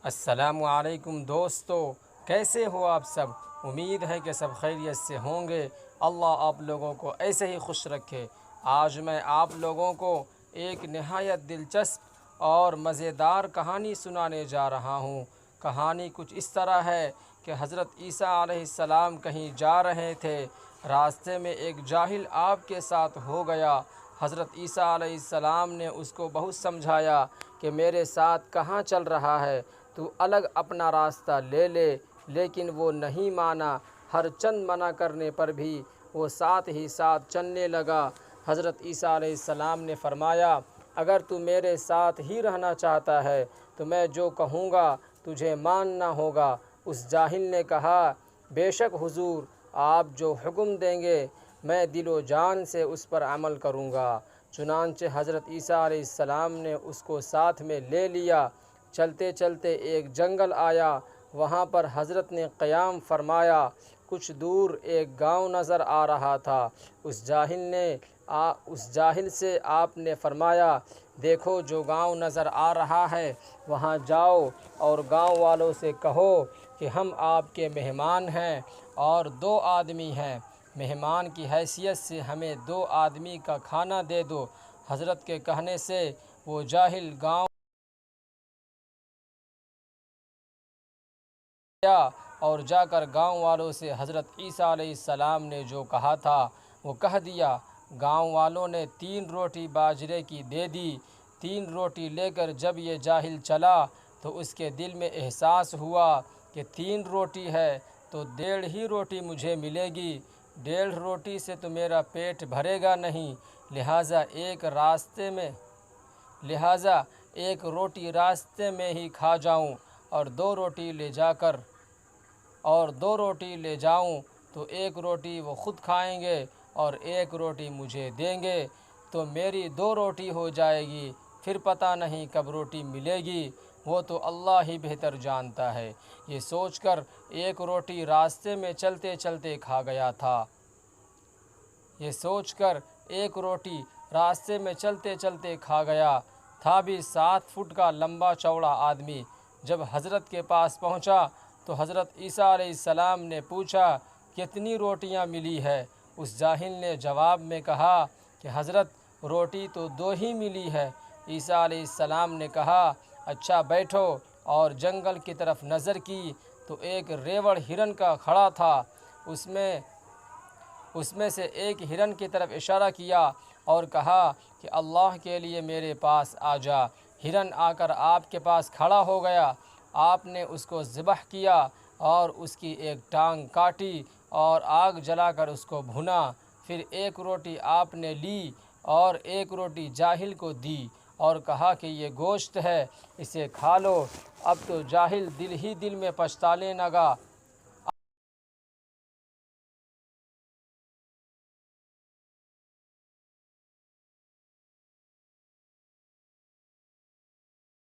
السلام علیکم دوستو، کیسے ہو آپ سب؟ امید ہے کہ سب خیریت سے ہوں گے۔ اللہ آپ لوگوں کو ایسے ہی خوش رکھے۔ آج میں آپ لوگوں کو ایک نہایت دلچسپ اور مزیدار کہانی سنانے جا رہا ہوں۔ کہانی کچھ اس طرح ہے کہ حضرت عیسیٰ علیہ السلام کہیں جا رہے تھے، راستے میں ایک جاہل آپ کے ساتھ ہو گیا۔ حضرت عیسیٰ علیہ السلام نے اس کو بہت سمجھایا کہ میرے ساتھ کہاں چل رہا ہے، تو الگ اپنا راستہ لے لے، لیکن وہ نہیں مانا۔ ہر چند منع کرنے پر بھی وہ ساتھ ہی ساتھ چلنے لگا۔ حضرت عیسیٰ علیہ السلام نے فرمایا، اگر تو میرے ساتھ ہی رہنا چاہتا ہے تو میں جو کہوں گا تجھے ماننا ہوگا۔ اس جاہل نے کہا، بے شک حضور، آپ جو حکم دیں گے میں دل و جان سے اس پر عمل کروں گا۔ چنانچہ حضرت عیسیٰ علیہ السلام نے اس کو ساتھ میں لے لیا۔ چلتے چلتے ایک جنگل آیا، وہاں پر حضرت نے قیام فرمایا۔ کچھ دور ایک گاؤں نظر آ رہا تھا۔ اس جاہل سے آپ نے فرمایا، دیکھو جو گاؤں نظر آ رہا ہے وہاں جاؤ اور گاؤں والوں سے کہو کہ ہم آپ کے مہمان ہیں اور 2 آدمی ہیں، مہمان کی حیثیت سے ہمیں 2 آدمی کا کھانا دے دو۔ حضرت کے کہنے سے وہ جاہل گاؤں اور جا کر گاؤں والوں سے حضرت عیسیٰ علیہ السلام نے جو کہا تھا وہ کہہ دیا۔ گاؤں والوں نے 3 روٹی باجرے کی دے دی۔ 3 روٹی لے کر جب یہ جاہل چلا تو اس کے دل میں احساس ہوا کہ 3 روٹی ہے تو 1.5 ہی روٹی مجھے ملے گی، 1.5 روٹی سے تو میرا پیٹ بھرے گا نہیں، لہٰذا ایک روٹی راستے میں ہی کھا جاؤں اور 2 روٹی لے جاؤں تو 1 روٹی وہ خود کھائیں گے اور 1 روٹی مجھے دیں گے، تو میری 2 روٹی ہو جائے گی۔ پھر پتہ نہیں کب روٹی ملے گی، وہ تو اللہ ہی بہتر جانتا ہے۔ یہ سوچ کر 1 روٹی راستے میں چلتے چلتے کھا گیا تھا بھی 7 فٹ کا لمبا چوڑا آدمی۔ جب حضرت کے پاس پہنچا تو حضرت عیسیٰ علیہ السلام نے پوچھا، کتنی روٹیاں ملی ہے؟ اس جاہل نے جواب میں کہا کہ حضرت روٹی تو 2 ہی ملی ہے۔ عیسیٰ علیہ السلام نے کہا، اچھا بیٹھو، اور جنگل کی طرف نظر کی تو ایک ریوڑ ہرن کا کھڑا تھا۔ اس میں سے ایک ہرن کی طرف اشارہ کیا اور کہا کہ اللہ کے لیے میرے پاس آ جا۔ ہرن آ کر آپ کے پاس کھڑا ہو گیا۔ آپ نے اس کو ذبح کیا اور اس کی ایک ٹانگ کاٹی اور آگ جلا کر اس کو بھونا۔ پھر 1 روٹی آپ نے لی اور 1 روٹی جاہل کو دی اور کہا کہ یہ گوشت ہے، اسے کھا لو۔ اب تو جاہل دل ہی دل میں پچھتانے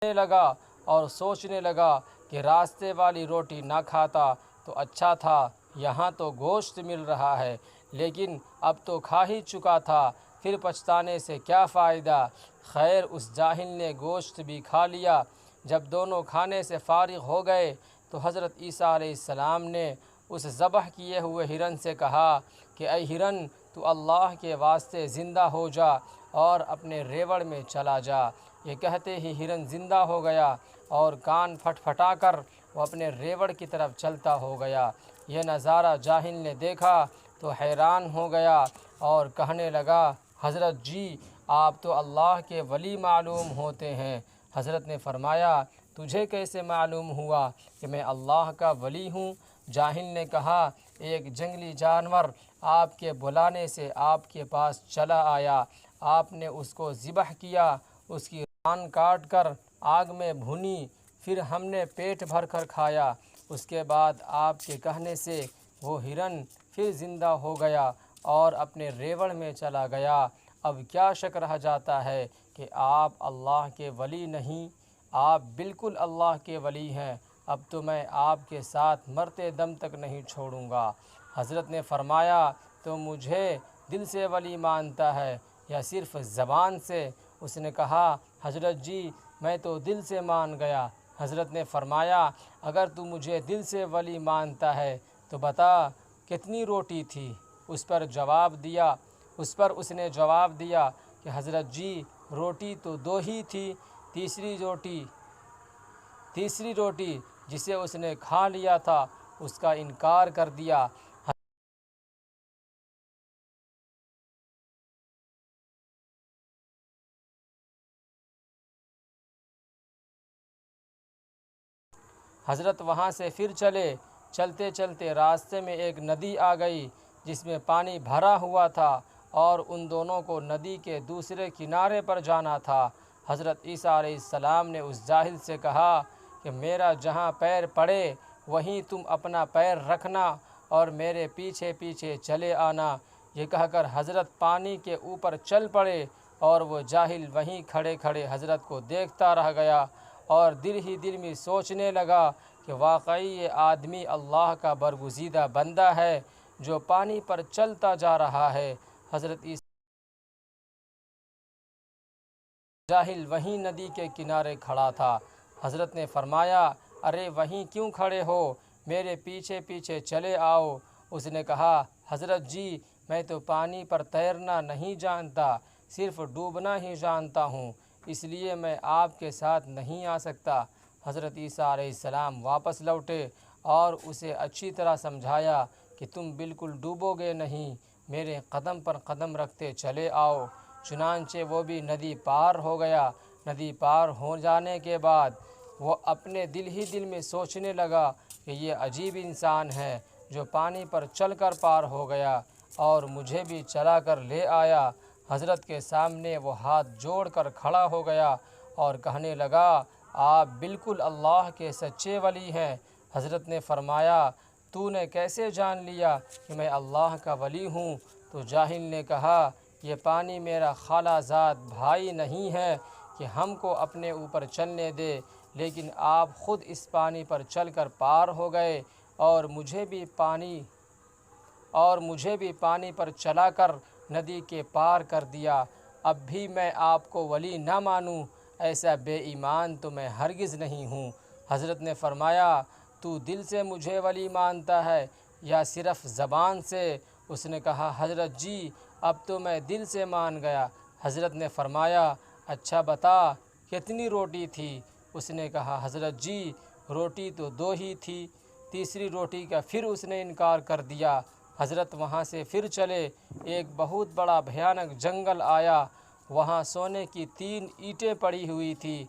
لگا اور سوچنے لگا کہ راستے والی روٹی نہ کھاتا تو اچھا تھا، یہاں تو گوشت مل رہا ہے، لیکن اب تو کھا ہی چکا تھا، پھر پچھتانے سے کیا فائدہ۔ خیر، اس جاہل نے گوشت بھی کھا لیا۔ جب دونوں کھانے سے فارغ ہو گئے تو حضرت عیسیٰ علیہ السلام نے اس ذبح کیے ہوئے ہرن سے کہا کہ اے ہرن، تو اللہ کے واسطے زندہ ہو جا اور اپنے ریوڑ میں چلا جا۔ یہ کہتے ہی ہرن زندہ ہو گیا اور کان پھٹا کر وہ اپنے ریوڑ کی طرف چلتا ہو گیا۔ یہ نظارہ جاہل نے دیکھا تو حیران ہو گیا اور کہنے لگا، حضرت جی، آپ تو اللہ کے ولی معلوم ہوتے ہیں۔ حضرت نے فرمایا، تجھے کیسے معلوم ہوا کہ میں اللہ کا ولی ہوں؟ جاہل نے کہا، ایک جنگلی جانور آپ کے بلانے سے آپ کے پاس چلا آیا، آپ نے اس کو ذبح کیا، اس کی کان کاٹ کر آگ میں بھونی، پھر ہم نے پیٹ بھر کر کھایا۔ اس کے بعد آپ کے کہنے سے وہ ہرن پھر زندہ ہو گیا اور اپنے ریوڑ میں چلا گیا۔ اب کیا شک رہ جاتا ہے کہ آپ اللہ کے ولی نہیں؟ آپ بالکل اللہ کے ولی ہیں۔ اب تو میں آپ کے ساتھ مرتے دم تک نہیں چھوڑوں گا۔ حضرت نے فرمایا، تو مجھے دل سے ولی مانتا ہے یا صرف زبان سے؟ اس نے کہا، حضرت جی، میں تو دل سے مان گیا۔ حضرت نے فرمایا اگر تو مجھے دل سے ولی مانتا ہے تو بتا کتنی روٹی تھی؟ اس پر اس نے جواب دیا کہ حضرت جی روٹی تو 2 ہی تھی، تیسری روٹی جسے اس نے کھا لیا تھا اس کا انکار کر دیا۔ حضرت وہاں سے پھر چلتے چلتے راستے میں ایک ندی آ گئی جس میں پانی بھرا ہوا تھا اور ان دونوں کو ندی کے دوسرے کنارے پر جانا تھا۔ حضرت عیسیٰ علیہ السلام نے اس جاہل سے کہا کہ میرا جہاں پیر پڑے وہیں تم اپنا پیر رکھنا اور میرے پیچھے پیچھے چلے آنا۔ یہ کہہ کر حضرت پانی کے اوپر چل پڑے اور وہ جاہل وہیں کھڑے کھڑے حضرت کو دیکھتا رہ گیا اور دل ہی دل میں سوچنے لگا کہ واقعی یہ آدمی اللہ کا برگزیدہ بندہ ہے جو پانی پر چلتا جا رہا ہے۔ حضرت عیسیٰ جاہل وہیں ندی کے کنارے کھڑا تھا۔ حضرت نے فرمایا ارے وہیں کیوں کھڑے ہو، میرے پیچھے پیچھے چلے آؤ۔ اس نے کہا حضرت جی میں تو پانی پر تیرنا نہیں جانتا، صرف ڈوبنا ہی جانتا ہوں، اس لیے میں آپ کے ساتھ نہیں آ سکتا۔ حضرت عیسیٰ علیہ السلام واپس لوٹے اور اسے اچھی طرح سمجھایا کہ تم بالکل ڈوبو گے نہیں، میرے قدم پر قدم رکھتے چلے آؤ۔ چنانچہ وہ بھی ندی پار ہو گیا۔ ندی پار ہو جانے کے بعد وہ اپنے دل ہی دل میں سوچنے لگا کہ یہ عجیب انسان ہے جو پانی پر چل کر پار ہو گیا اور مجھے بھی چلا کر لے آیا۔ حضرت کے سامنے وہ ہاتھ جوڑ کر کھڑا ہو گیا اور کہنے لگا آپ بالکل اللہ کے سچے ولی ہیں۔ حضرت نے فرمایا تو نے کیسے جان لیا کہ میں اللہ کا ولی ہوں؟ تو جاہل نے کہا یہ پانی میرا خالہ زاد بھائی نہیں ہے کہ ہم کو اپنے اوپر چلنے دے، لیکن آپ خود اس پانی پر چل کر پار ہو گئے اور مجھے بھی پانی پر چلا کر ندی کے پار کر دیا۔ اب بھی میں آپ کو ولی نہ مانوں، ایسا بے ایمان تو میں ہرگز نہیں ہوں۔ حضرت نے فرمایا تو دل سے مجھے ولی مانتا ہے یا صرف زبان سے؟ اس نے کہا حضرت جی اب تو میں دل سے مان گیا۔ حضرت نے فرمایا اچھا بتا کتنی روٹی تھی؟ اس نے کہا حضرت جی روٹی تو 2 ہی تھی، تیسری روٹی کا پھر اس نے انکار کر دیا۔ حضرت وہاں سے پھر چلے، ایک بہت بڑا بھیانک جنگل آیا، وہاں سونے کی 3 اینٹیں پڑی ہوئی تھیں۔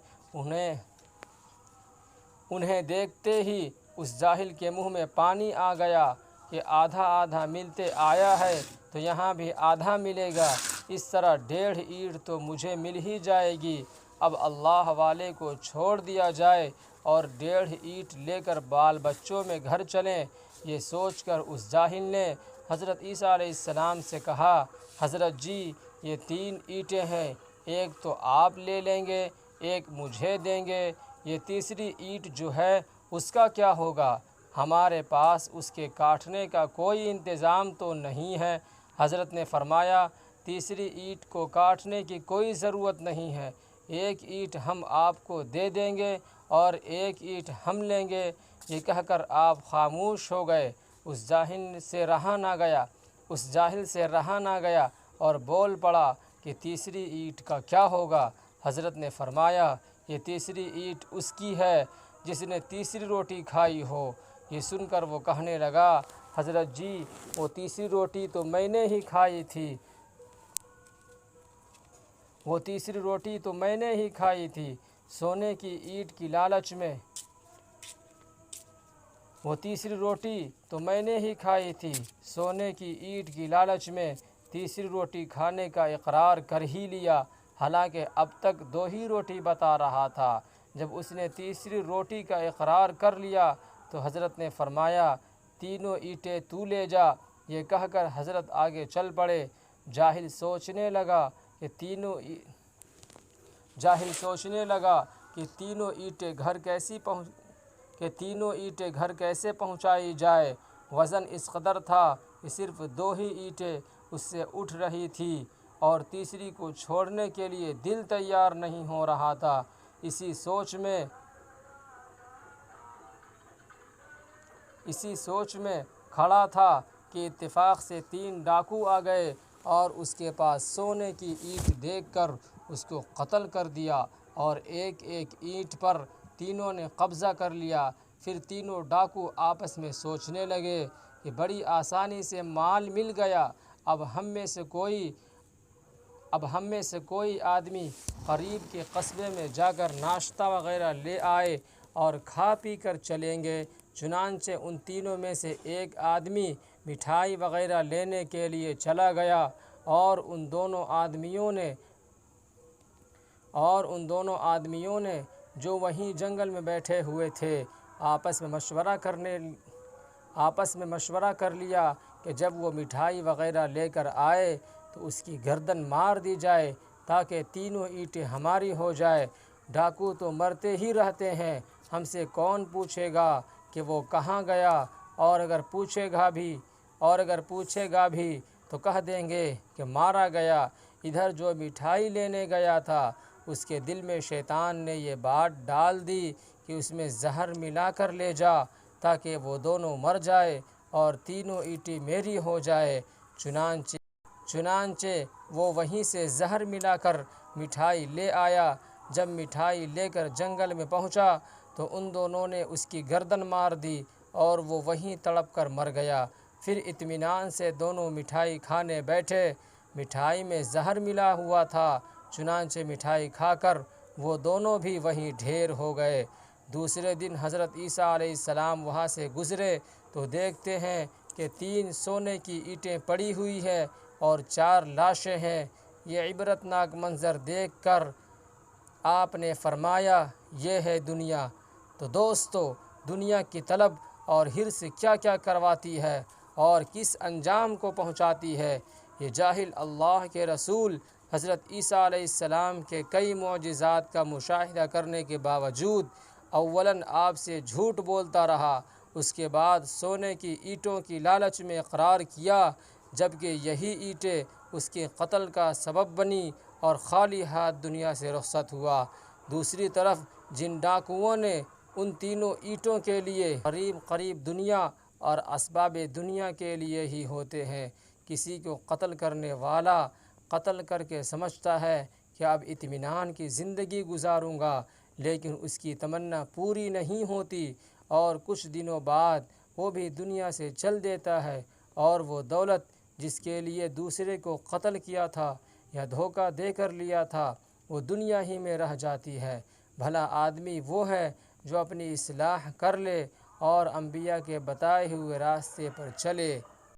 انہیں دیکھتے ہی اس جاہل کے منہ میں پانی آ گیا کہ آدھا آدھا ملتے آیا ہے تو یہاں بھی آدھا ملے گا، اس طرح 1.5 اینٹ تو مجھے مل ہی جائے گی۔ اب اللہ والے کو چھوڑ دیا جائے اور 1.5 اینٹ لے کر بال بچوں میں گھر چلیں۔ یہ سوچ کر اس جاہل نے حضرت عیسیٰ علیہ السلام سے کہا حضرت جی یہ 3 اینٹیں ہیں، ایک تو آپ لے لیں گے، ایک مجھے دیں گے، یہ تیسری اینٹ جو ہے اس کا کیا ہوگا؟ ہمارے پاس اس کے کاٹنے کا کوئی انتظام تو نہیں ہے۔ حضرت نے فرمایا تیسری اینٹ کو کاٹنے کی کوئی ضرورت نہیں ہے، 1 اینٹ ہم آپ کو دے دیں گے اور 1 اینٹ ہم لیں گے۔ یہ کہہ کر آپ خاموش ہو گئے۔ اس جاہل سے رہا نہ گیا اور بول پڑا کہ تیسری اینٹ کا کیا ہوگا؟ حضرت نے فرمایا یہ تیسری اینٹ اس کی ہے جس نے تیسری روٹی کھائی ہو۔ یہ سن کر وہ کہنے لگا حضرت جی وہ تیسری روٹی تو میں نے ہی کھائی تھی، سونے کی اینٹ کی لالچ میں تیسری روٹی کھانے کا اقرار کر ہی لیا، حالانکہ اب تک 2 ہی روٹی بتا رہا تھا۔ جب اس نے تیسری روٹی کا اقرار کر لیا تو حضرت نے فرمایا 3 اینٹیں تو لے جا۔ یہ کہہ کر حضرت آگے چل پڑے۔ جاہل سوچنے لگا کہ تینوں اینٹیں گھر کیسے پہنچائی جائے۔ وزن اس قدر تھا کہ صرف 2 ہی اینٹیں اس سے اٹھ رہی تھی اور تیسری کو چھوڑنے کے لیے دل تیار نہیں ہو رہا تھا۔ اسی سوچ میں اسی سوچ میں کھڑا تھا کہ اتفاق سے 3 ڈاکو آ گئے اور اس کے پاس سونے کی اینٹ دیکھ کر اس کو قتل کر دیا، اور ایک ایک اینٹ پر تینوں نے قبضہ کر لیا۔ پھر تینوں ڈاکو آپس میں سوچنے لگے کہ بڑی آسانی سے مال مل گیا، اب ہم میں سے کوئی آدمی قریب کے قصبے میں جا کر ناشتہ وغیرہ لے آئے اور کھا پی کر چلیں گے۔ چنانچہ ان تینوں میں سے ایک آدمی مٹھائی وغیرہ لینے کے لیے چلا گیا، اور ان دونوں آدمیوں نے جو وہیں جنگل میں بیٹھے ہوئے تھے آپس میں مشورہ کر لیا کہ جب وہ مٹھائی وغیرہ لے کر آئے تو اس کی گردن مار دی جائے تاکہ تینوں اینٹیں ہماری ہو جائے۔ ڈاکو تو مرتے ہی رہتے ہیں، ہم سے کون پوچھے گا کہ وہ کہاں گیا، اور اگر پوچھے گا بھی تو کہہ دیں گے کہ مارا گیا۔ ادھر جو مٹھائی لینے گیا تھا اس کے دل میں شیطان نے یہ بات ڈال دی کہ اس میں زہر ملا کر لے جا تاکہ وہ دونوں مر جائے اور تینوں اینٹیں میری ہو جائے۔ چنانچہ وہ وہیں سے زہر ملا کر مٹھائی لے آیا۔ جب مٹھائی لے کر جنگل میں پہنچا تو ان دونوں نے اس کی گردن مار دی اور وہ وہیں تڑپ کر مر گیا۔ پھر اطمینان سے دونوں مٹھائی کھانے بیٹھے۔ مٹھائی میں زہر ملا ہوا تھا، چنانچہ مٹھائی کھا کر وہ دونوں بھی وہیں ڈھیر ہو گئے۔ دوسرے دن حضرت عیسیٰ علیہ السلام وہاں سے گزرے تو دیکھتے ہیں کہ 3 سونے کی اینٹیں پڑی ہوئی ہیں اور 4 لاشیں ہیں۔ یہ عبرتناک منظر دیکھ کر آپ نے فرمایا، یہ ہے دنیا۔ تو دوستو، دنیا کی طلب اور حرص کیا کیا کرواتی ہے اور کس انجام کو پہنچاتی ہے۔ یہ جاہل اللہ کے رسول حضرت عیسیٰ علیہ السلام کے کئی معجزات کا مشاہدہ کرنے کے باوجود اولاً آپ سے جھوٹ بولتا رہا، اس کے بعد سونے کی اینٹوں کی لالچ میں اقرار کیا، جبکہ یہی اینٹیں اس کے قتل کا سبب بنی اور خالی ہاتھ دنیا سے رخصت ہوا۔ دوسری طرف جن ڈاکوؤں نے ان تینوں اینٹوں کے لیے قریب دنیا اور اسباب دنیا کے لیے ہی ہوتے ہیں۔ کسی کو قتل کرنے والا قتل کر کے سمجھتا ہے کہ اب اطمینان کی زندگی گزاروں گا، لیکن اس کی تمنا پوری نہیں ہوتی اور کچھ دنوں بعد وہ بھی دنیا سے چل دیتا ہے، اور وہ دولت جس کے لیے دوسرے کو قتل کیا تھا یا دھوکہ دے کر لیا تھا وہ دنیا ہی میں رہ جاتی ہے۔ بھلا آدمی وہ ہے جو اپنی اصلاح کر لے اور انبیاء کے بتائے ہوئے راستے پر چلے۔